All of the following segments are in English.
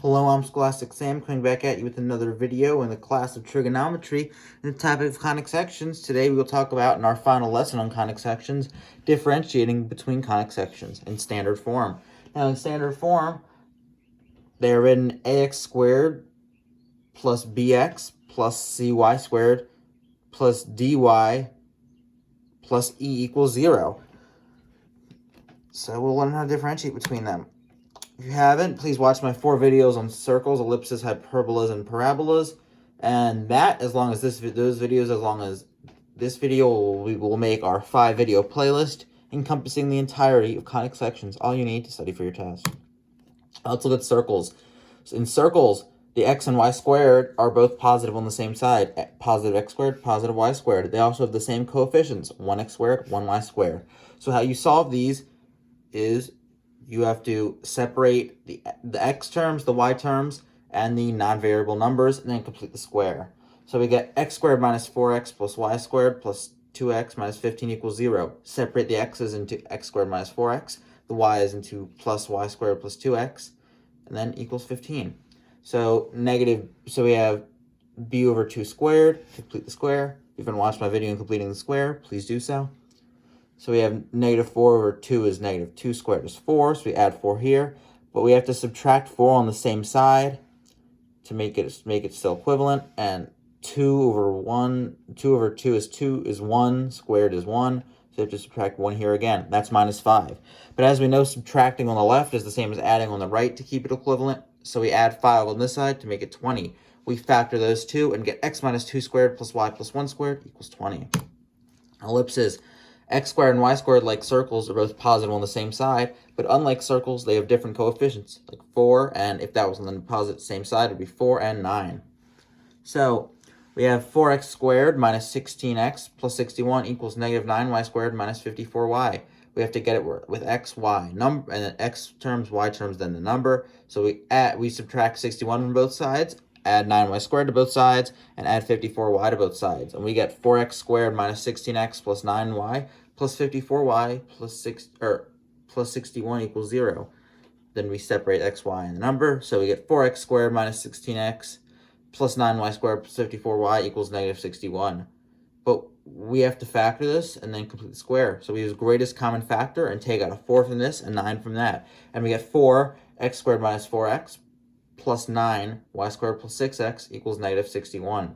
Hello, I'm Scholastic Sam, coming back at you with another video in the class of trigonometry and the topic of conic sections. Today we will talk about, in our final lesson on conic sections, differentiating between conic sections in standard form. Now, in standard form, they are written ax squared plus bx plus cy squared plus dy plus e equals 0. So we'll learn how to differentiate between them. If you haven't, please watch my 4 videos on circles, ellipses, hyperbolas, and parabolas. And that, as long as this video, we will make our 5-video playlist encompassing the entirety of conic sections, all you need to study for your test. Let's look at circles. So in circles, the x and y squared are both positive on the same side. Positive x squared, positive y squared. They also have the same coefficients, 1x squared, 1y squared. So how you solve these is you have to separate the x terms, the y terms, and the non-variable numbers, and then complete the square. So we get x squared minus 4x plus y squared plus 2x minus 15 equals 0. Separate the x's into x squared minus 4x, the y's into plus y squared plus 2x, and then equals 15. So we have b over 2 squared, complete the square. If you haven't watched my video on completing the square, please do so. So we have negative 4 over 2 is negative 2 squared is 4, so we add 4 here. But we have to subtract 4 on the same side to make it still equivalent. And 2 over 2 is 1, squared is 1. So you have to subtract 1 here again. That's minus 5. But as we know, subtracting on the left is the same as adding on the right to keep it equivalent. So we add 5 on this side to make it 20. We factor those two and get x minus 2 squared plus y plus 1 squared equals 20. Ellipses. X squared and y squared, like circles, are both positive on the same side, but unlike circles, they have different coefficients, like 4, and if that was on the opposite same side, it would be 4 and 9. So we have 4x squared minus 16x plus 61 equals negative 9y squared minus 54y. We have to get it with x, y, number, and then x terms, y terms, then the number. So we subtract 61 from both sides, add 9y squared to both sides, and add 54y to both sides. And we get 4x squared minus 16x plus 9y plus 54y plus 61 equals 0. Then we separate x, y, and the number. So we get 4x squared minus 16x plus 9y squared plus 54y equals negative 61. But we have to factor this and then complete the square. So we use greatest common factor and take out a 4 from this and 9 from that. And we get 4x squared minus 4x plus 9, y squared plus 6x equals negative 61.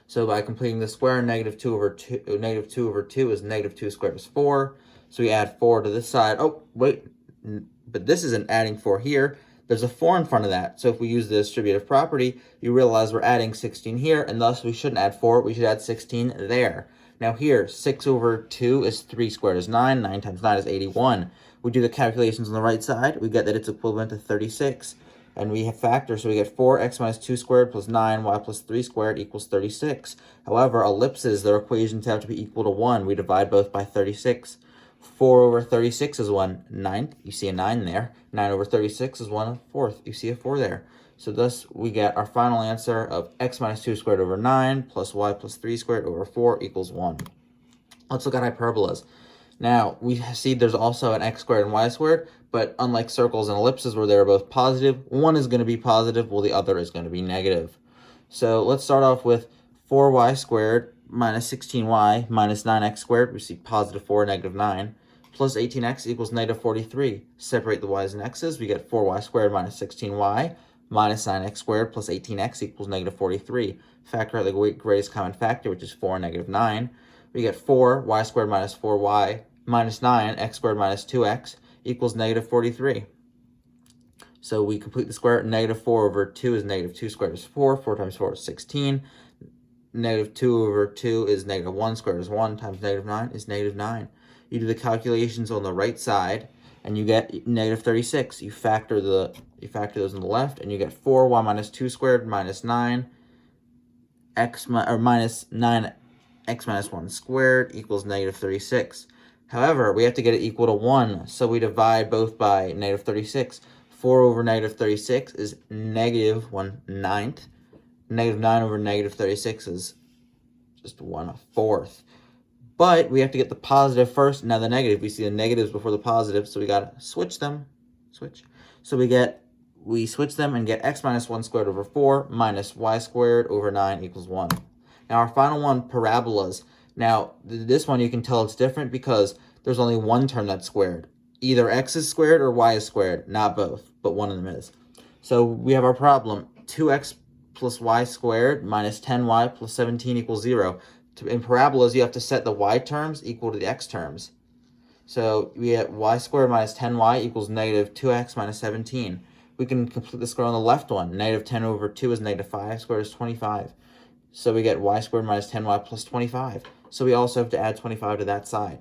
So by completing the square, negative 2 over 2 is negative 2 squared is 4. So we add 4 to this side. Oh, wait, but this isn't adding 4 here. There's a 4 in front of that. So if we use the distributive property, you realize we're adding 16 here, and thus we shouldn't add 4. We should add 16 there. Now here, 6 over 2 is 3 squared is 9. 9 times 9 is 81. We do the calculations on the right side. We get that it's equivalent to 36. And we have factors, so we get 4x minus 2 squared plus 9y plus 3 squared equals 36. However, ellipses, their equations have to be equal to 1. We divide both by 36. 4 over 36 is 1/9. You see a 9 there. 9 over 36 is 1/4. You see a 4 there. So thus, we get our final answer of x minus 2 squared over 9 plus y plus 3 squared over 4 equals 1. Let's look at hyperbolas. Now, we see there's also an x squared and y squared, but unlike circles and ellipses where they're both positive, one is going to be positive while the other is going to be negative. So let's start off with 4y squared minus 16y minus 9x squared. We see positive 4, negative 9, plus 18x equals negative 43. Separate the y's and x's. We get 4y squared minus 16y minus 9x squared plus 18x equals negative 43. Factor out the greatest common factor, which is 4 and negative 9. We get 4y squared minus 4y minus 9, x squared minus 2x equals negative 43. So we complete the square. Negative 4 over 2 is negative 2 squared is 4. 4 times 4 is 16. Negative 2 over 2 is negative 1 squared is 1 times negative 9 is negative 9. You do the calculations on the right side, and you get negative 36. You factor those on the left, and you get 4y minus 2 squared minus 9 minus 9 x minus 1 squared equals negative 36. However, we have to get it equal to 1, so we divide both by negative 36. 4 over negative 36 is negative 1/9. Negative 9 over negative 36 is just 1/4. But we have to get the positive first, now the negative. We see the negatives before the positive, so we got to switch them. So we get we switch them and get x minus 1 squared over 4 minus y squared over 9 equals 1. Now our final one, parabolas. Now this one you can tell it's different because there's only one term that's squared. Either x is squared or y is squared, not both, but one of them is. So we have our problem, 2x plus y squared minus 10y plus 17 equals 0. In parabolas, you have to set the y terms equal to the x terms. So we get y squared minus 10y equals negative 2x minus 17. We can complete the square on the left one. Negative 10 over 2 is negative 5 squared is 25. So we get y squared minus 10y plus 25. So we also have to add 25 to that side.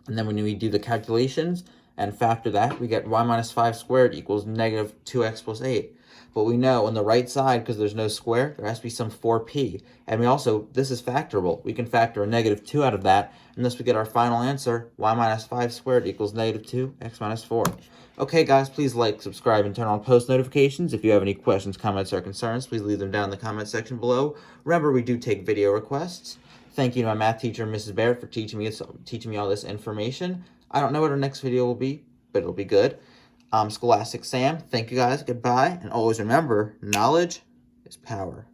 And then when we do the calculations and factor that, we get y minus 5 squared equals negative 2x plus 8. But we know on the right side, because there's no square, there has to be some 4p. And we also, this is factorable. We can factor a negative 2 out of that, and thus we get our final answer, y minus 5 squared equals negative 2x minus 4. Okay, guys, please like, subscribe, and turn on post notifications. If you have any questions, comments, or concerns, please leave them down in the comment section below. Remember, we do take video requests. Thank you to my math teacher, Mrs. Barrett, for teaching me all this information. I don't know what our next video will be, but it'll be good. Scholastic Sam, thank you guys, goodbye, and always remember, knowledge is power.